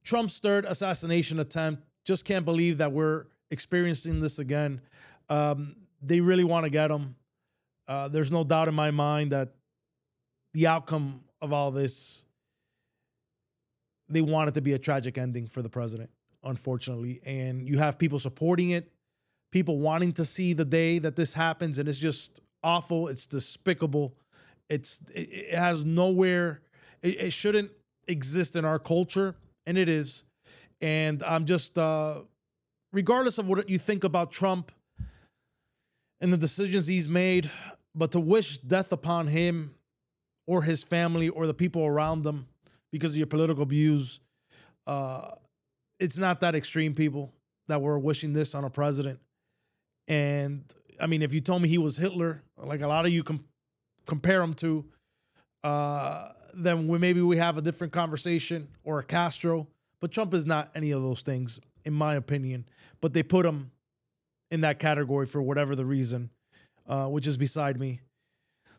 Trump's third assassination attempt. Just can't believe that we're experiencing this again. They really want to get him. There's no doubt in my mind that the outcome of all this, they want it to be a tragic ending for the president, unfortunately. And you have people supporting it, people wanting to see the day that this happens, and it's just awful. It's despicable. It has nowhere. It shouldn't exist in our culture, and it is. And I'm just, regardless of what you think about Trump and the decisions he's made, but to wish death upon him or his family or the people around them because of your political views, it's not that extreme, people, that we're wishing this on a president. And I mean, if you told me he was Hitler, like a lot of you compare him to, then maybe we have a different conversation, or a Castro. But Trump is not any of those things, in my opinion. But they put him in that category for whatever the reason, which is beside me.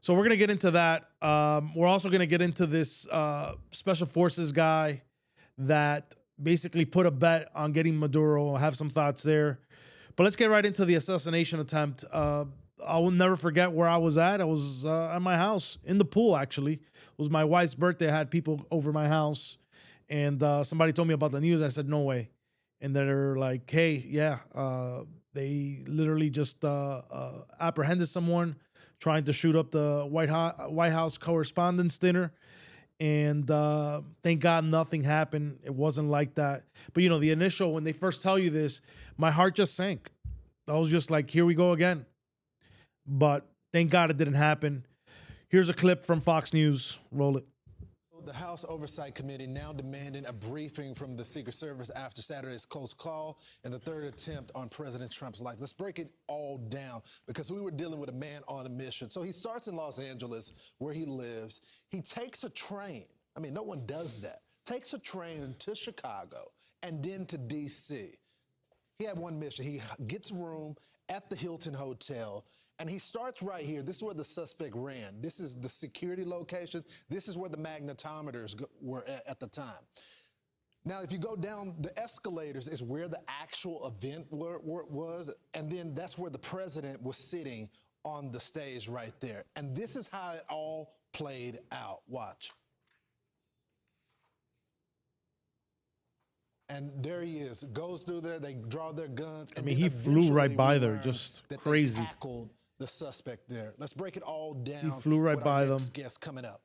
So we're going to get into that. We're also going to get into this special forces guy that basically put a bet on getting Maduro. I'll have some thoughts there. But let's get right into the assassination attempt. I will never forget where I was at. I was at my house, in the pool, actually. It was my wife's birthday. I had people over my house. And somebody told me about the news. I said, no way. And they're like, hey, yeah, they literally just apprehended someone trying to shoot up the White House Correspondents' Dinner. And thank God nothing happened. It wasn't like that. But, you know, the initial, when they first tell you this, my heart just sank. I was just like, here we go again. But thank God it didn't happen. Here's a clip from Fox News. Roll it. The House Oversight Committee now demanding a briefing from the Secret Service after Saturday's close call and the third attempt on President Trump's life. Let's break it all down, because we were dealing with a man on a mission. So he starts in Los Angeles, where he lives. He takes a train. I mean, no one does that. Takes a train to Chicago and then to D.C. He had one mission. He gets a room at the Hilton Hotel, and he starts right here. This is where the suspect ran. This is the security location. This is where the magnetometers were at the time. Now, if you go down the escalators, is where the actual event was, and then that's where the president was sitting on the stage right there. And this is how it all played out. Watch. And there he is. Goes through there. They draw their guns. I mean, he flew right by there, just crazy. They tackled the suspect there. Let's break it all down. He flew right by them. Guest coming up.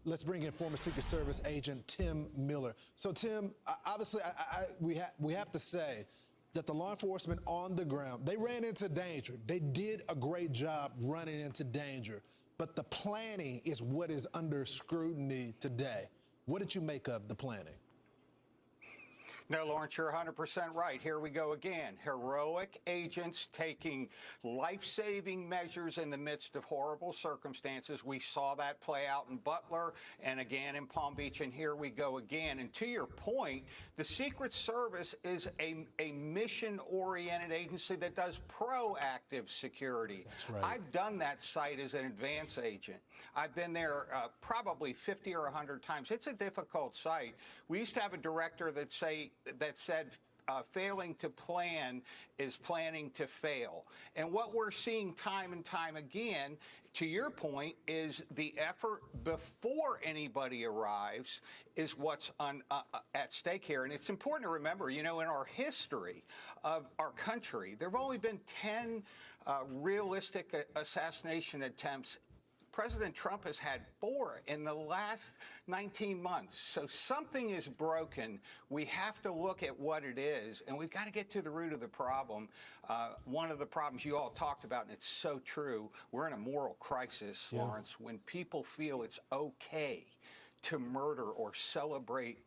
Let's bring in former Secret Service agent Tim Miller. So, Tim, obviously, we have to say that the law enforcement on the ground, they ran into danger. They did a great job running into danger. But the planning is what is under scrutiny today. What did you make of the planning? No, Lawrence, you're 100% right. Here we go again. Heroic agents taking life-saving measures in the midst of horrible circumstances. We saw that play out in Butler and again in Palm Beach, and here we go again. And to your point, the Secret Service is a mission-oriented agency that does proactive security. That's right. I've done that site as an advance agent. I've been there probably 50 or 100 times. It's a difficult site. We used to have a director that said failing to plan is planning to fail. And what we're seeing time and time again, to your point, is the effort before anybody arrives is what's at stake here. And it's important to remember, you know, in our history of our country, there have only been 10 realistic assassination attempts. President Trump has had 4 in the last 19 months. So something is broken. We have to look at what it is, and we've got to get to the root of the problem. One of the problems you all talked about, and it's so true, we're in a moral crisis, Lawrence, when people feel it's okay to murder or celebrate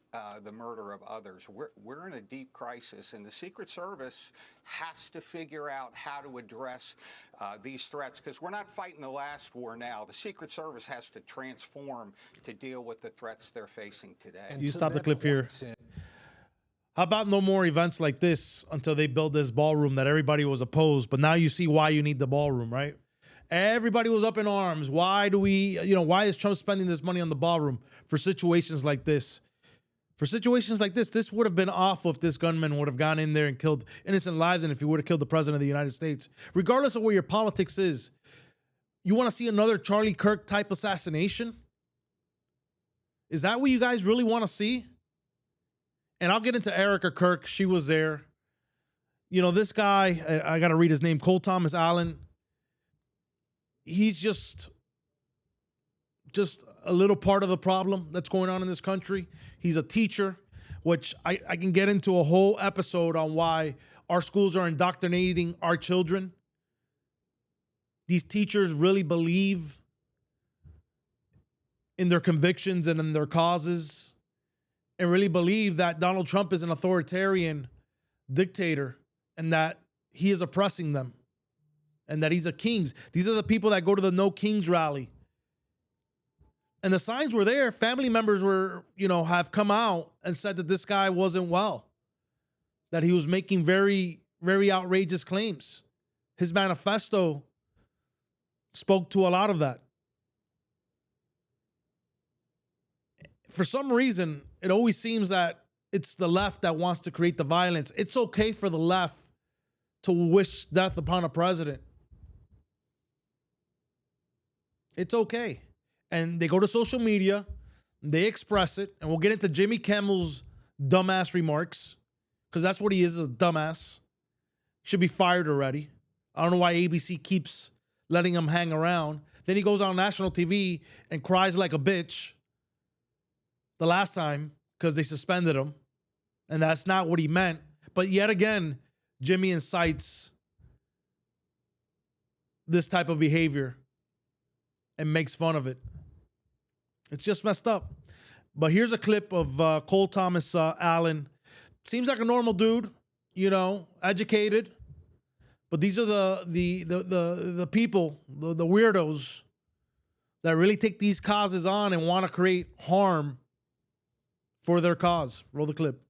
the murder of others. We're in a deep crisis, and the Secret Service has to figure out how to address these threats, because we're not fighting the last war now. The Secret Service has to transform to deal with the threats they're facing today. You stop the clip here. How about no more events like this until they build this ballroom that everybody was opposed, but now you see why you need the ballroom, right? Everybody was up in arms. Why do we, why is Trump spending this money on the ballroom for situations like this? For situations like this would have been awful if this gunman would have gone in there and killed innocent lives, and if he would have killed the president of the United States. Regardless of where your politics is, you want to see another Charlie Kirk type assassination? Is that what you guys really want to see? And I'll get into Erica Kirk. She was there. You know, this guy, I got to read his name, Cole Thomas Allen. He's just a little part of the problem that's going on in this country. He's a teacher, which I can get into a whole episode on why our schools are indoctrinating our children. These teachers really believe in their convictions and in their causes, and really believe that Donald Trump is an authoritarian dictator and that he is oppressing them and that he's a king. These are the people that go to the No Kings rally. And the signs were there. Family members were, have come out and said that this guy wasn't well, that he was making very, very outrageous claims. His manifesto spoke to a lot of that. For some reason, it always seems that it's the left that wants to create the violence. It's okay for the left to wish death upon a president. It's okay. And they go to social media, they express it, and we'll get into Jimmy Kimmel's dumbass remarks, because that's what he is, a dumbass. Should be fired already. I don't know why ABC keeps letting him hang around. Then he goes on national TV and cries like a bitch the last time because they suspended him, and that's not what he meant. But yet again, Jimmy incites this type of behavior and makes fun of it. It's just messed up. But here's a clip of Cole Thomas Allen. Seems like a normal dude, educated. But these are the people, the weirdos that really take these causes on and want to create harm for their cause. Roll the clip.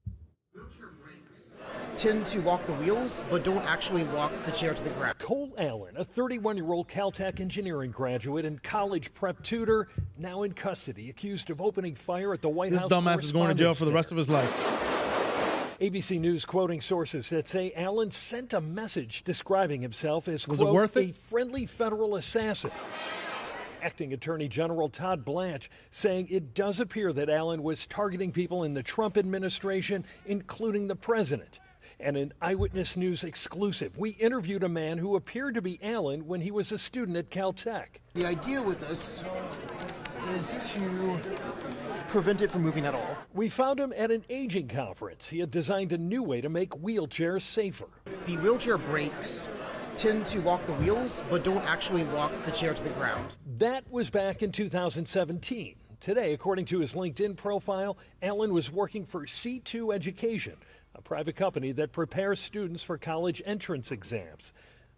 Tend to lock the wheels, but don't actually lock the chair to the ground. Cole Allen, a 31-year-old Caltech engineering graduate and college prep tutor, now in custody, accused of opening fire at the White House. This dumbass is going to jail for the rest of his life. ABC News quoting sources that say Allen sent a message describing himself as, Was quote, it worth it? a friendly federal assassin. Acting Attorney General Todd Blanche saying it does appear that Allen was targeting people in the Trump administration, including the president. And an Eyewitness News exclusive, we interviewed a man who appeared to be Allen when he was a student at Caltech. The idea with this is to prevent it from moving at all. We found him at an aging conference. He had designed a new way to make wheelchairs safer. The wheelchair brakes tend to lock the wheels, but don't actually lock the chair to the ground. That was back in 2017. Today, according to his LinkedIn profile, Allen was working for C2 Education, a private company that prepares students for college entrance exams.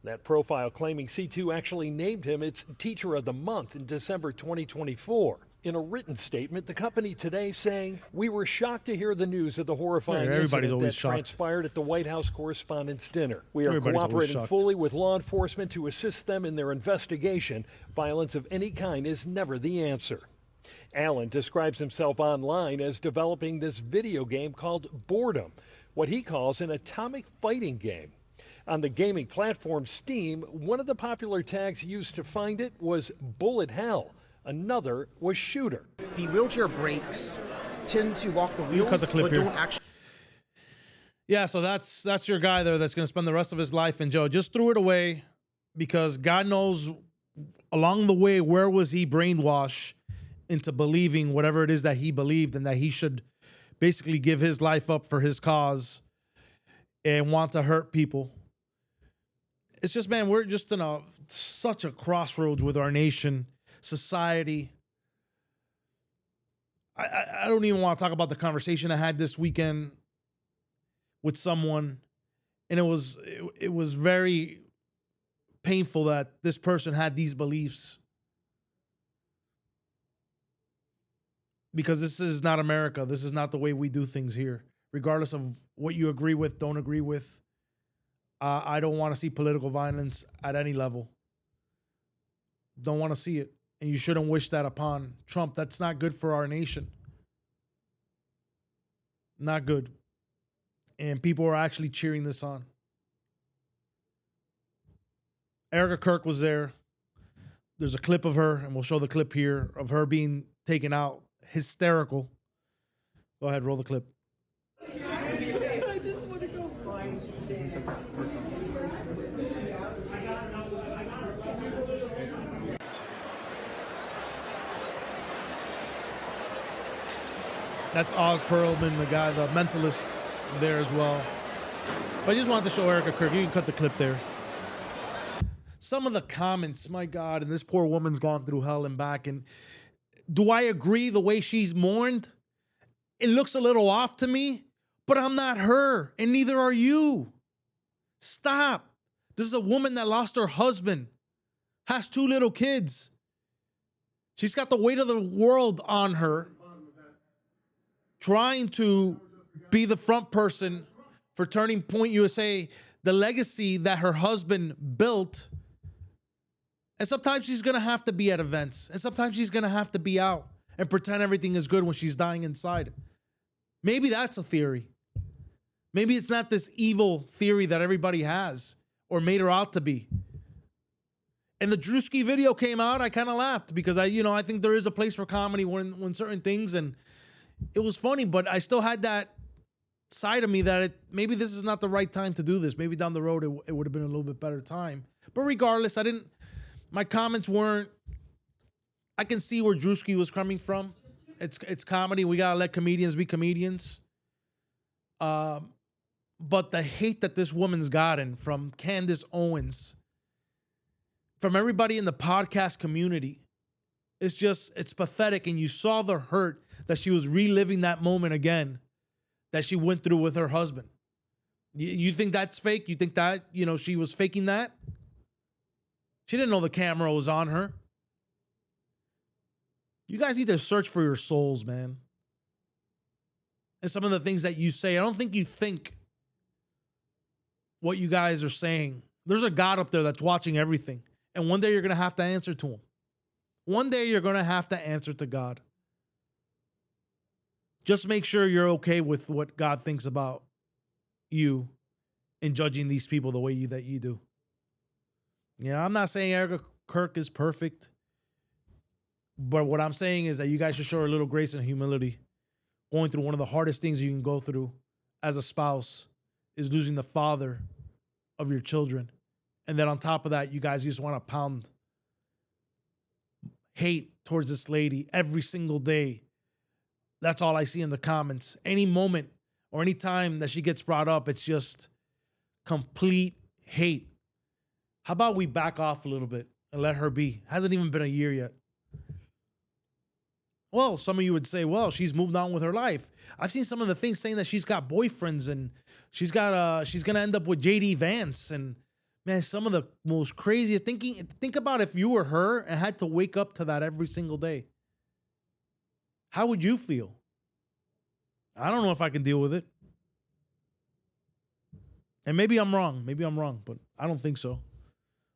That profile claiming C2 actually named him its Teacher of the Month in December 2024. In a written statement, the company today saying, "We were shocked to hear the news of the horrifying incident that transpired at the White House Correspondents' Dinner. We are cooperating fully with law enforcement to assist them in their investigation. Violence of any kind is never the answer." Allen describes himself online as developing this video game called Boredom, what he calls an atomic fighting game. On the gaming platform Steam, one of the popular tags used to find it was Bullet Hell. Another was Shooter. The wheelchair brakes tend to lock the wheels, but don't actually. Yeah, so that's your guy there that's going to spend the rest of his life in jail. Just threw it away because God knows along the way where was he brainwashed into believing whatever it is that he believed, and that he should basically give his life up for his cause and want to hurt people. It's just, man, we're just in such a crossroads with our nation, society. I don't even want to talk about the conversation I had this weekend with someone, and it was very painful that this person had these beliefs, because this is not America. This is not the way we do things here, regardless of what you agree with, don't agree with. I don't want to see political violence at any level. Don't want to see it. And you shouldn't wish that upon Trump. That's not good for our nation. Not good. And people are actually cheering this on. Erica Kirk was there. There's a clip of her, and we'll show the clip here of her being taken out. Hysterical. Go ahead, roll the clip. I just want to go find things. That's Oz Perlman, the guy, the mentalist, there as well. But I just wanted to show Erica Kirk. You can cut the clip there. Some of the comments, my God, and this poor woman's gone through hell and back. And do I agree the way she's mourned? It looks a little off to me, but I'm not her, and neither are you. Stop. This is a woman that lost her husband, has 2 little kids. She's got the weight of the world on her, trying to be the front person for Turning Point USA, the legacy that her husband built. And sometimes she's going to have to be at events. And sometimes she's going to have to be out and pretend everything is good when she's dying inside. Maybe that's a theory. Maybe it's not this evil theory that everybody has or made her out to be. And the Drewski video came out, I kind of laughed because I think there is a place for comedy when certain things, and it was funny, but I still had that side of me that maybe this is not the right time to do this. Maybe down the road it would have been a little bit better time. But regardless, my comments weren't, I can see where Drewski was coming from. It's comedy. We got to let comedians be comedians. But the hate that this woman's gotten from Candace Owens, from everybody in the podcast community, it's pathetic. And you saw the hurt that she was reliving that moment again that she went through with her husband. You think that's fake? You think that, she was faking that? She didn't know the camera was on her. You guys need to search for your souls, man. And some of the things that you say, I don't think you think what you guys are saying. There's a God up there that's watching everything. And one day you're going to have to answer to him. One day you're going to have to answer to God. Just make sure you're okay with what God thinks about you in judging these people the way that you do. I'm not saying Erica Kirk is perfect. But what I'm saying is that you guys should show her a little grace and humility. Going through one of the hardest things you can go through as a spouse is losing the father of your children. And then on top of that, you guys just want to pound hate towards this lady every single day. That's all I see in the comments. Any moment or any time that she gets brought up, it's just complete hate. How about we back off a little bit and let her be? Hasn't even been a year yet. Well, some of you would say, well, she's moved on with her life. I've seen some of the things saying that she's got boyfriends and she's going to end up with JD Vance. And man, some of the most craziest think about if you were her and had to wake up to that every single day. How would you feel? I don't know if I can deal with it. And maybe I'm wrong, but I don't think so.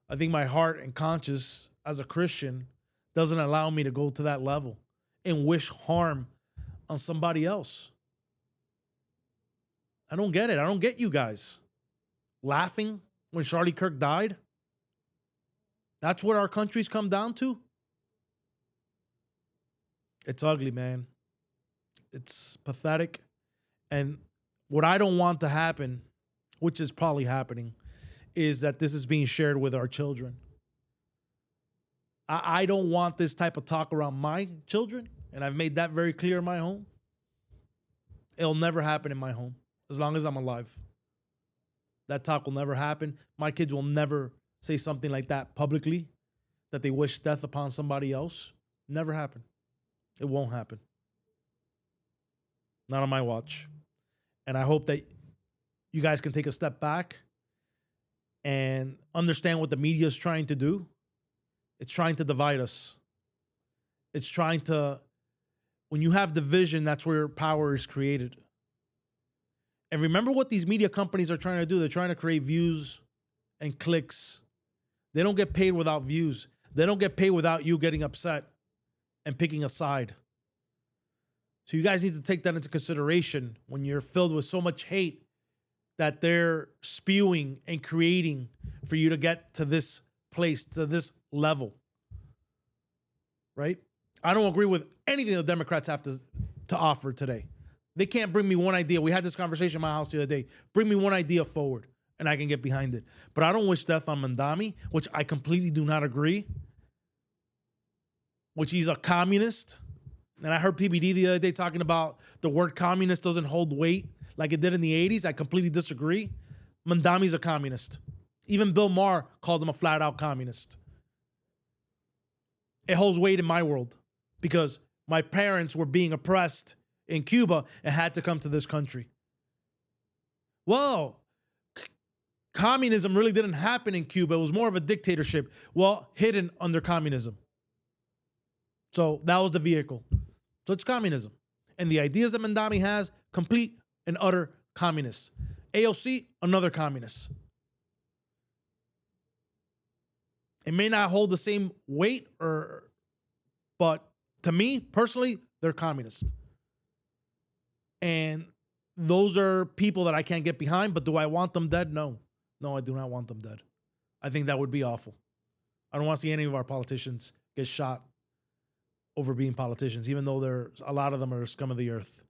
I think my heart and conscience as a Christian doesn't allow me to go to that level and wish harm on somebody else. I don't get it. I don't get you guys laughing when Charlie Kirk died. That's what our country's come down to. It's ugly, man. It's pathetic. And what I don't want to happen, which is probably happening, is that this is being shared with our children. I don't want this type of talk around my children, and I've made that very clear in my home. It'll never happen in my home as long as I'm alive. That talk will never happen. My kids will never say something like that publicly, that they wish death upon somebody else. Never happen. It won't happen. Not on my watch. And I hope that you guys can take a step back and understand what the media is trying to do. It's trying to divide us. It's trying to, when you have division, that's where power is created. And remember what these media companies are trying to do. They're trying to create views and clicks. They don't get paid without views. They don't get paid without you getting upset and picking a side. So you guys need to take that into consideration when you're filled with so much hate that they're spewing and creating for you to get to this place, to this level. Right? I don't agree with anything the Democrats have to offer today. They can't bring me one idea. We had this conversation in my house the other day. Bring me one idea forward, and I can get behind it. But I don't wish death on Mandami, which I completely do not agree, which he's a communist. And I heard PBD the other day talking about the word communist doesn't hold weight like it did in the 80s. I completely disagree. Mandami's a communist. Even Bill Maher called him a flat-out communist. It holds weight in my world because my parents were being oppressed in Cuba and had to come to this country. Well, communism really didn't happen in Cuba. It was more of a dictatorship, well, hidden under communism. So that was the vehicle. So it's communism. And the ideas that Mandami has, complete and utter communists. AOC, another communist. It may not hold the same weight, but to me, personally, they're communists. And those are people that I can't get behind, but do I want them dead? No. No, I do not want them dead. I think that would be awful. I don't want to see any of our politicians get shot over being politicians, even though a lot of them are scum of the earth.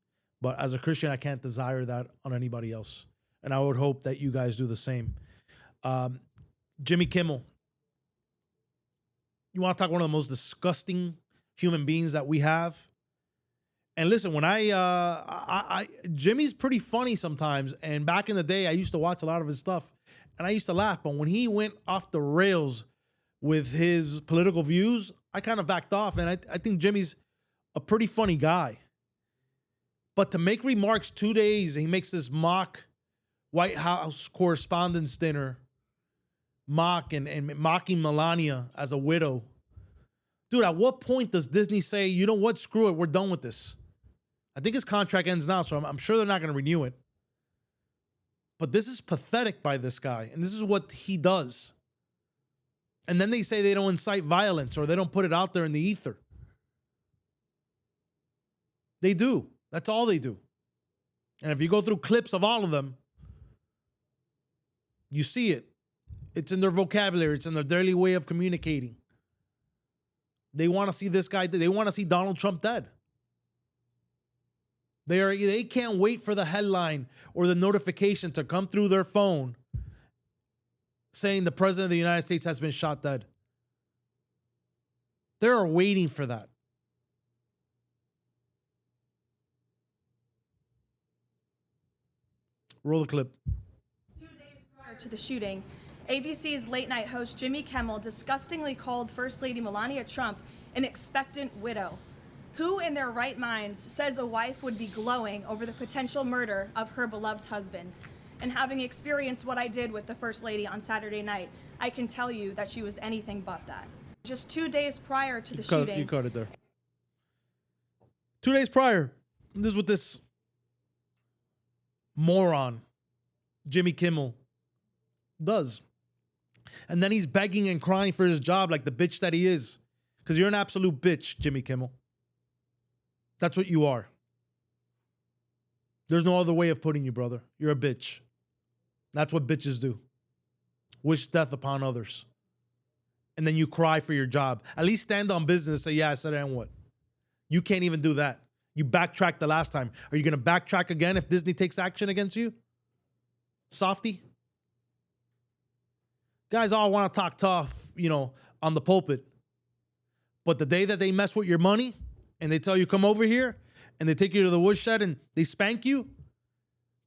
But as a Christian, I can't desire that on anybody else. And I would hope that you guys do the same. Jimmy Kimmel. You want to talk one of the most disgusting human beings that we have? And listen, when Jimmy's pretty funny sometimes. And back in the day, I used to watch a lot of his stuff. And I used to laugh. But when he went off the rails with his political views, I kind of backed off. And I think Jimmy's a pretty funny guy. But to make remarks 2 days, he makes this mock White House Correspondents' Dinner, and mocking Melania as a widow. Dude, at what point does Disney say, you know what, screw it, we're done with this? I think his contract ends now, so I'm sure they're not going to renew it. But this is pathetic by this guy, and this is what he does. And then they say they don't incite violence or they don't put it out there in the ether. They do. That's all they do. And if you go through clips of all of them, you see it. It's in their vocabulary. It's in their daily way of communicating. They want to see this guy. They want to see Donald Trump dead. They can't wait for the headline or the notification to come through their phone saying the president of the United States has been shot dead. They're waiting for that. Roll the clip. 2 days prior to the shooting, ABC's late night host Jimmy Kimmel disgustingly called First Lady Melania Trump an expectant widow. Who in their right minds says a wife would be glowing over the potential murder of her beloved husband? And having experienced what I did with the First Lady on Saturday night, I can tell you that she was anything but that. Just 2 days prior to the shooting. You caught it there. 2 days prior, this is what this moron, Jimmy Kimmel, does. And then he's begging and crying for his job like the bitch that he is. Because you're an absolute bitch, Jimmy Kimmel. That's what you are. There's no other way of putting you, brother. You're a bitch. That's what bitches do. Wish death upon others. And then you cry for your job. At least stand on business and say, yeah, I said it and what? You can't even do that. You backtracked the last time. Are you going to backtrack again if Disney takes action against you? Softy? Guys all want to talk tough, on the pulpit. But the day that they mess with your money and they tell you, come over here, and they take you to the woodshed and they spank you,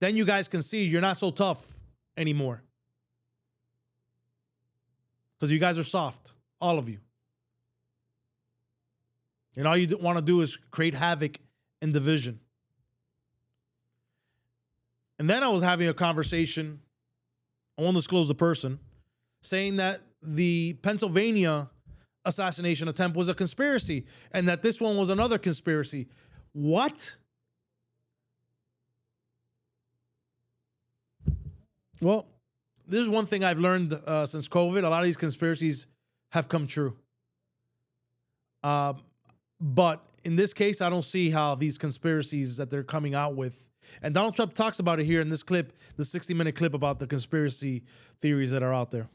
then you guys can see you're not so tough anymore. Because you guys are soft, all of you. And all you want to do is create havoc and division. And then I was having a conversation, I won't disclose the person, saying that the Pennsylvania assassination attempt was a conspiracy and that this one was another conspiracy. What? Well, this is one thing I've learned since COVID. A lot of these conspiracies have come true. But in this case, I don't see how these conspiracies that they're coming out with, and Donald Trump talks about it here in this clip, the 60-minute clip about the conspiracy theories that are out there.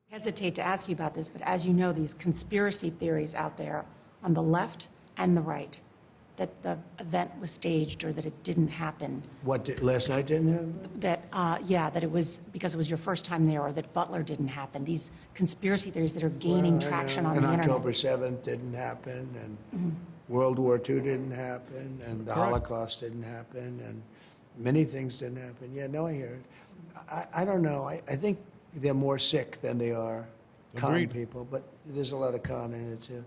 Hesitate to ask you about this, but as you know, these conspiracy theories out there on the left and the right, that the event was staged or that it didn't happen. Last night didn't happen? That it was because it was your first time there, or that Butler didn't happen. These conspiracy theories that are gaining traction on the internet. And October 7th didn't happen, and World War II didn't happen, and the Holocaust didn't happen, and many things didn't happen. Yeah, no, I hear it. I don't know. I think they're more sick than they are con people, but there's a lot of con in it, too.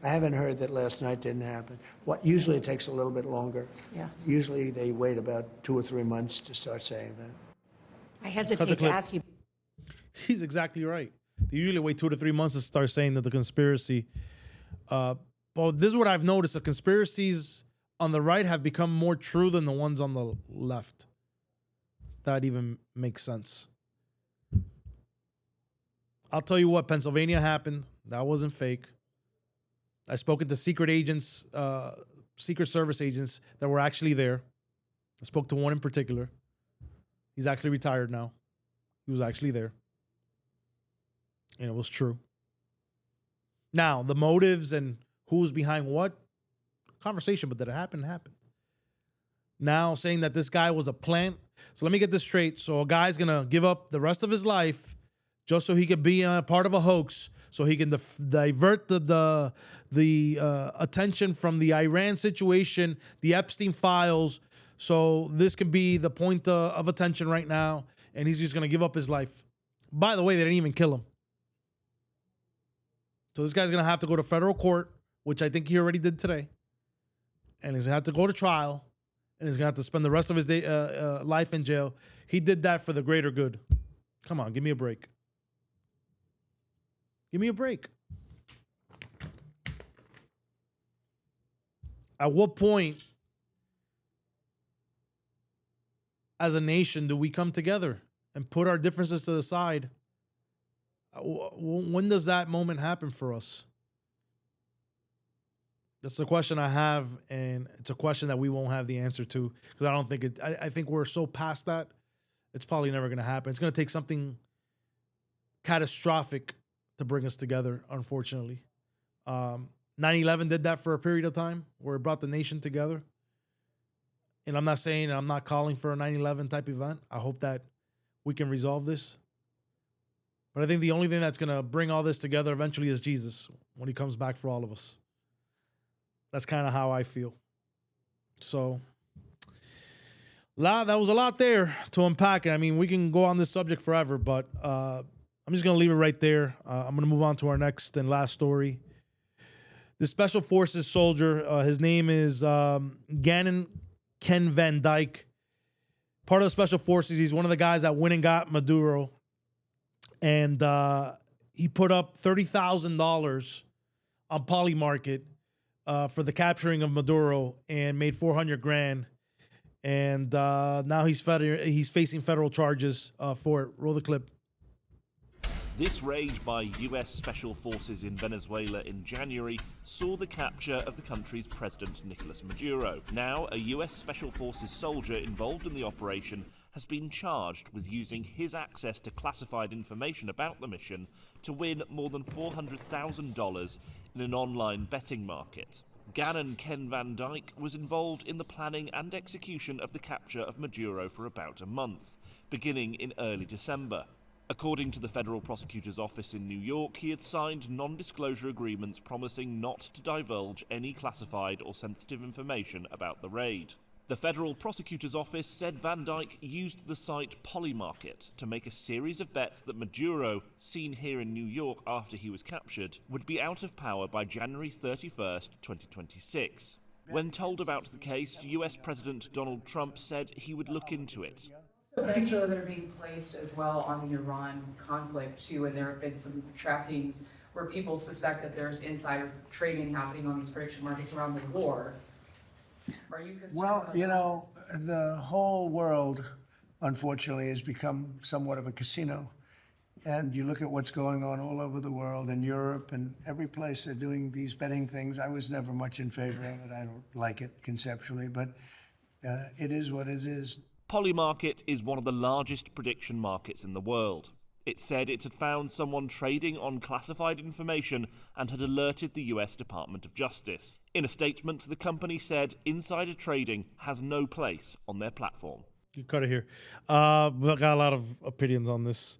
I haven't heard that last night didn't happen. Usually it takes a little bit longer. Yeah. Usually they wait about 2 or 3 months to start saying that. I hesitate to ask you. He's exactly right. They usually wait 2 to 3 months to start saying that the conspiracy. But this is what I've noticed. The conspiracies on the right have become more true than the ones on the left. That even makes sense. I'll tell you what, Pennsylvania happened. That wasn't fake. I spoken to secret agents, Secret Service agents that were actually there. I spoke to one in particular. He's actually retired now. He was actually there. And it was true. Now, the motives and who was behind what, conversation, but that it happened, happened. Now, saying that this guy was a plant. So let me get this straight. So a guy's going to give up the rest of his life just so he could be a part of a hoax, so he can divert the attention from the Iran situation, the Epstein files. So this can be the point of attention right now, and he's just going to give up his life. By the way, they didn't even kill him. So this guy's going to have to go to federal court, which I think he already did today, and he's going to have to go to trial, and he's going to have to spend the rest of his life in jail. He did that for the greater good. Come on, give me a break. Give me a break. At what point, as a nation, do we come together and put our differences to the side? When does that moment happen for us? That's the question I have, and it's a question that we won't have the answer to, because I don't think it. I think we're so past that, it's probably never going to happen. It's going to take something catastrophic to bring us together, unfortunately. 9/11 did that for a period of time, where it brought the nation together. And I'm not calling for a 9/11 type event. I hope that we can resolve this. But I think the only thing that's going to bring all this together eventually is Jesus, when he comes back for all of us. That's kind of how I feel. So, that was a lot there to unpack. I mean, we can go on this subject forever, but I'm just going to leave it right there. I'm going to move on to our next and last story. The Special Forces soldier, his name is Gannon Ken Van Dyke, part of the Special Forces. He's one of the guys that went and got Maduro. And he put up $30,000 on Polymarket for the capturing of Maduro and made $400,000. And now he's facing federal charges for it. Roll the clip. This raid by US Special Forces in Venezuela in January saw the capture of the country's President Nicolas Maduro. Now, a US Special Forces soldier involved in the operation has been charged with using his access to classified information about the mission to win more than $400,000 in an online betting market. Gannon Ken Van Dyke was involved in the planning and execution of the capture of Maduro for about a month, beginning in early December. According to the federal prosecutor's office in New York, he had signed non-disclosure agreements promising not to divulge any classified or sensitive information about the raid. The federal prosecutor's office said Van Dyke used the site Polymarket to make a series of bets that Maduro, seen here in New York after he was captured, would be out of power by January 31st, 2026. When told about the case, US President Donald Trump said he would look into it. Bets that are being placed as well on the Iran conflict too, and there have been some trackings where people suspect that there's insider trading happening on these prediction markets around the war. Are you concerned? Well, you know, the whole world, unfortunately, has become somewhat of a casino. And you look at what's going on all over the world, in Europe and every place they're doing these betting things. I was never much in favor of it. I don't like it conceptually, but it is what it is. Polymarket is one of the largest prediction markets in the world. It said it had found someone trading on classified information and had alerted the US Department of Justice. In a statement, the company said insider trading has no place on their platform. You cut it here. I've got a lot of opinions on this.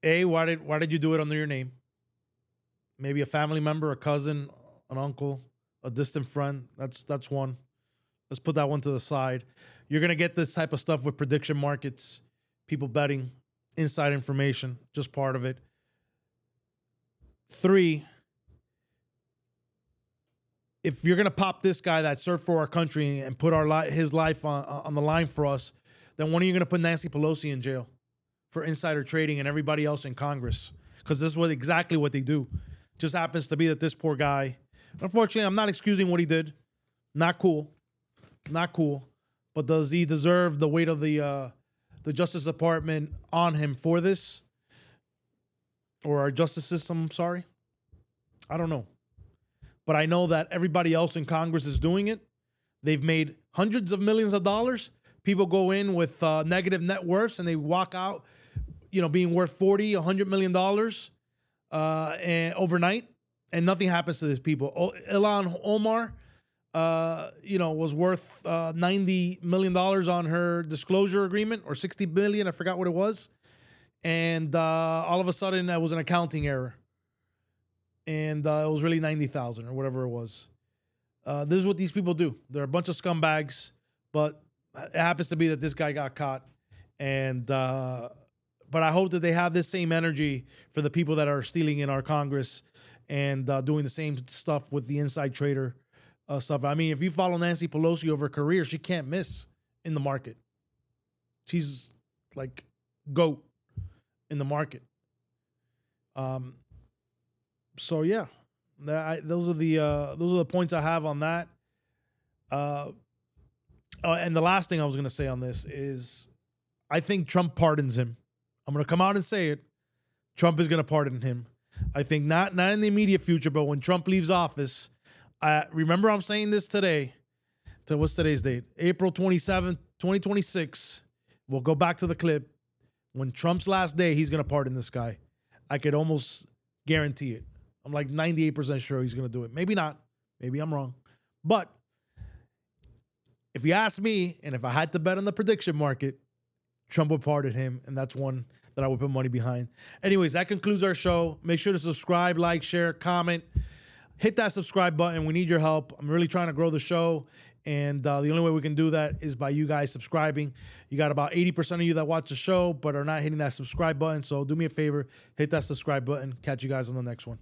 Why did you do it under your name? Maybe a family member, a cousin, an uncle, a distant friend. That's one. Let's put that one to the side. You're gonna get this type of stuff with prediction markets, people betting, inside information, just part of it. 3, if you're gonna pop this guy that served for our country and put his life on the line for us, then when are you gonna put Nancy Pelosi in jail for insider trading and everybody else in Congress? Because this is exactly what they do. Just happens to be that this poor guy, unfortunately, I'm not excusing what he did. Not cool. But does he deserve the weight of the Justice Department on him for this? Or our justice system, I'm sorry. I don't know. But I know that everybody else in Congress is doing it. They've made hundreds of millions of dollars. People go in with negative net worths and they walk out, being worth $40, $100 million and overnight, and nothing happens to these people. Ilhan Omar, was worth $90 million on her disclosure agreement, or $60 billion, I forgot what it was. And all of a sudden, that was an accounting error. And it was really 90,000 or whatever it was. This is what these people do. They're a bunch of scumbags, but it happens to be that this guy got caught. And but I hope that they have this same energy for the people that are stealing in our Congress and doing the same stuff with the inside trader stuff. I mean, if you follow Nancy Pelosi over her career, she can't miss in the market. She's like GOAT in the market. So yeah, those are the points I have on that. And the last thing I was going to say on this is, I think Trump pardons him. I'm going to come out and say it. Trump is going to pardon him. I think not in the immediate future, but when Trump leaves office, remember I'm saying this today. What's today's date? April 27th, 2026. We'll go back to the clip. When Trump's last day, he's going to pardon this guy. I could almost guarantee it. I'm like 98% sure he's going to do it. Maybe not. Maybe I'm wrong. But if you ask me, and if I had to bet on the prediction market, Trump would pardon him, and that's one that I would put money behind. Anyways, that concludes our show. Make sure to subscribe, like, share, comment. Hit that subscribe button. We need your help. I'm really trying to grow the show, and the only way we can do that is by you guys subscribing. You got about 80% of you that watch the show but are not hitting that subscribe button, so do me a favor, hit that subscribe button. Catch you guys on the next one.